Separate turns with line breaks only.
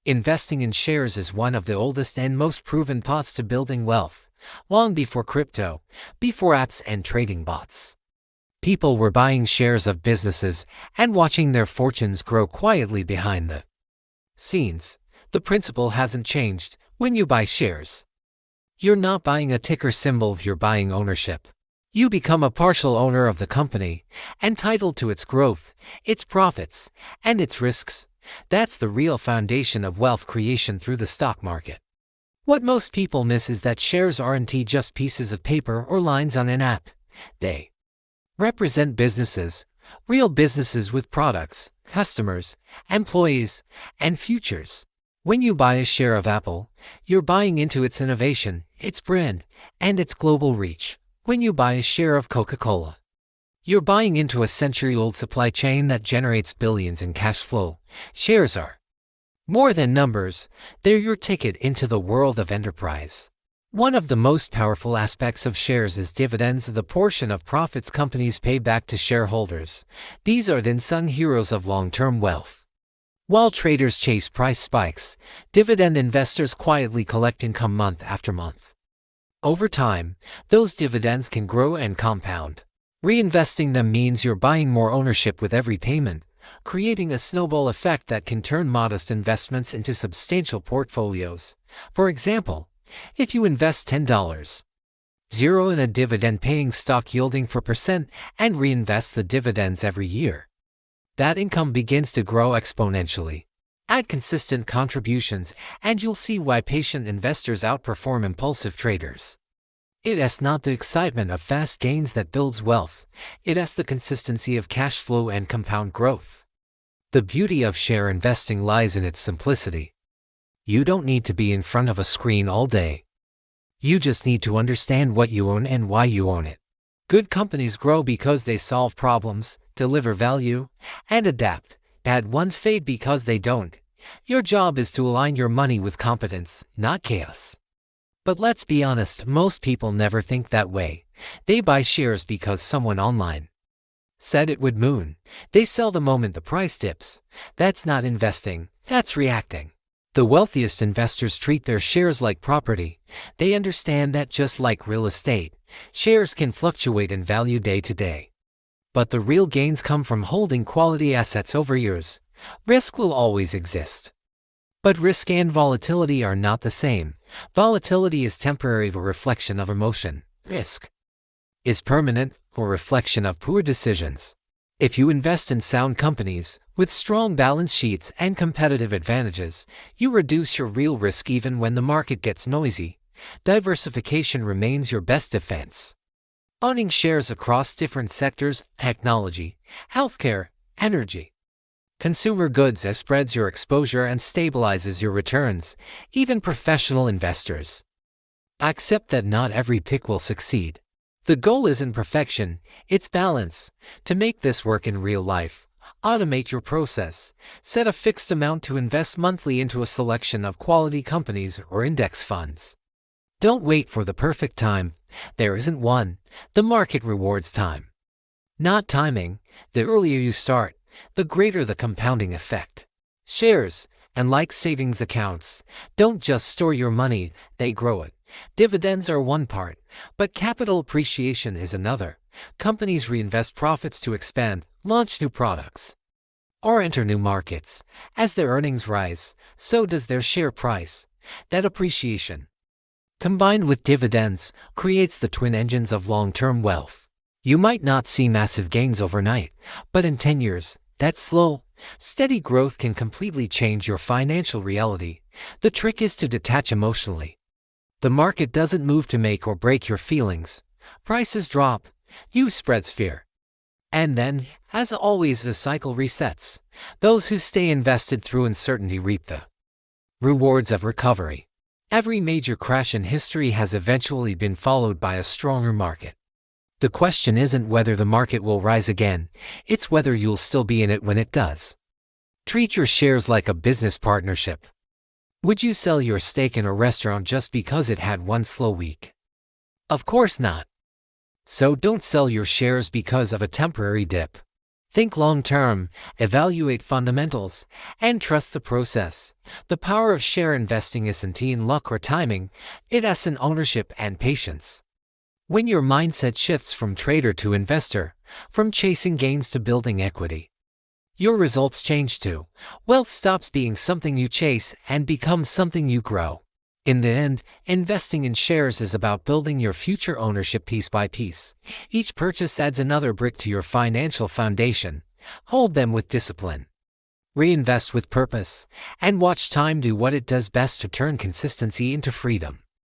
Investing in shares is one of the oldest and most proven paths to building wealth, long before crypto, before apps and trading bots. People were buying shares of businesses and watching their fortunes grow quietly behind the scenes. The principle hasn't changed. When you buy shares, you're not buying a ticker symbol, you're buying ownership. You become a partial owner of the company, entitled to its growth, its profits, and its risks. That's the real foundation of wealth creation through the stock market. What most people miss is that shares aren't just pieces of paper or lines on an app. They represent businesses, real businesses with products, customers, employees, and futures. When you buy a share of Apple, you're buying into its innovation, its brand, and its global reach. When you buy a share of Coca-Cola, you're buying into a century-old supply chain that generates billions in cash flow. Shares are more than numbers, they're your ticket into the world of enterprise. One of the most powerful aspects of shares is dividends, the portion of profits companies pay back to shareholders. These are the unsung heroes of long-term wealth. While traders chase price spikes, dividend investors quietly collect income month after month. Over time, those dividends can grow and compound. Reinvesting them means you're buying more ownership with every payment, creating a snowball effect that can turn modest investments into substantial portfolios. For example, if you invest $10 in a dividend-paying stock yielding 4% and reinvest the dividends every year, that income begins to grow exponentially. Add consistent contributions and you'll see why patient investors outperform impulsive traders. It's not the excitement of fast gains that builds wealth, it's the consistency of cash flow and compound growth. The beauty of share investing lies in its simplicity. You don't need to be in front of a screen all day. You just need to understand what you own and why you own it. Good companies grow because they solve problems, deliver value, and adapt. Bad ones fade because they don't. Your job is to align your money with competence, not chaos. But let's be honest, most people never think that way. They buy shares because someone online said it would moon. They sell the moment the price dips. That's not investing, that's reacting. The wealthiest investors treat their shares like property. They understand that just like real estate, shares can fluctuate in value day to day. But the real gains come from holding quality assets over years. Risk will always exist. But risk and volatility are not the same. Volatility is temporary, a reflection of emotion. Risk is permanent, a reflection of poor decisions. If you invest in sound companies, with strong balance sheets and competitive advantages, you reduce your real risk even when the market gets noisy. Diversification remains your best defense. Owning shares across different sectors, technology, healthcare, energy, consumer goods spreads your exposure and stabilizes your returns. Even professional investors accept that not every pick will succeed. The goal isn't perfection, it's balance. To make this work in real life, automate your process. Set a fixed amount to invest monthly into a selection of quality companies or index funds. Don't wait for the perfect time. There isn't one. The market rewards time, not timing. The earlier you start, the greater the compounding effect. Shares, unlike savings accounts, don't just store your money, they grow it. Dividends are one part, but capital appreciation is another. Companies reinvest profits to expand, launch new products, or enter new markets. As their earnings rise, so does their share price. That appreciation, combined with dividends, creates the twin engines of long-term wealth. You might not see massive gains overnight, but in 10 years, that slow, steady growth can completely change your financial reality. The trick is to detach emotionally. The market doesn't move to make or break your feelings. Prices drop, you spreads fear. And then, as always, the cycle resets. Those who stay invested through uncertainty reap the rewards of recovery. Every major crash in history has eventually been followed by a stronger market. The question isn't whether the market will rise again, it's whether you'll still be in it when it does. Treat your shares like a business partnership. Would you sell your stake in a restaurant just because it had one slow week? Of course not. So don't sell your shares because of a temporary dip. Think long-term, evaluate fundamentals, and trust the process. The power of share investing isn't in luck or timing, it is in ownership and patience. When your mindset shifts from trader to investor, from chasing gains to building equity, your results change too. Wealth stops being something you chase and becomes something you grow. In the end, investing in shares is about building your future ownership piece by piece. Each purchase adds another brick to your financial foundation. Hold them with discipline. Reinvest with purpose, and watch time do what it does best to turn consistency into freedom.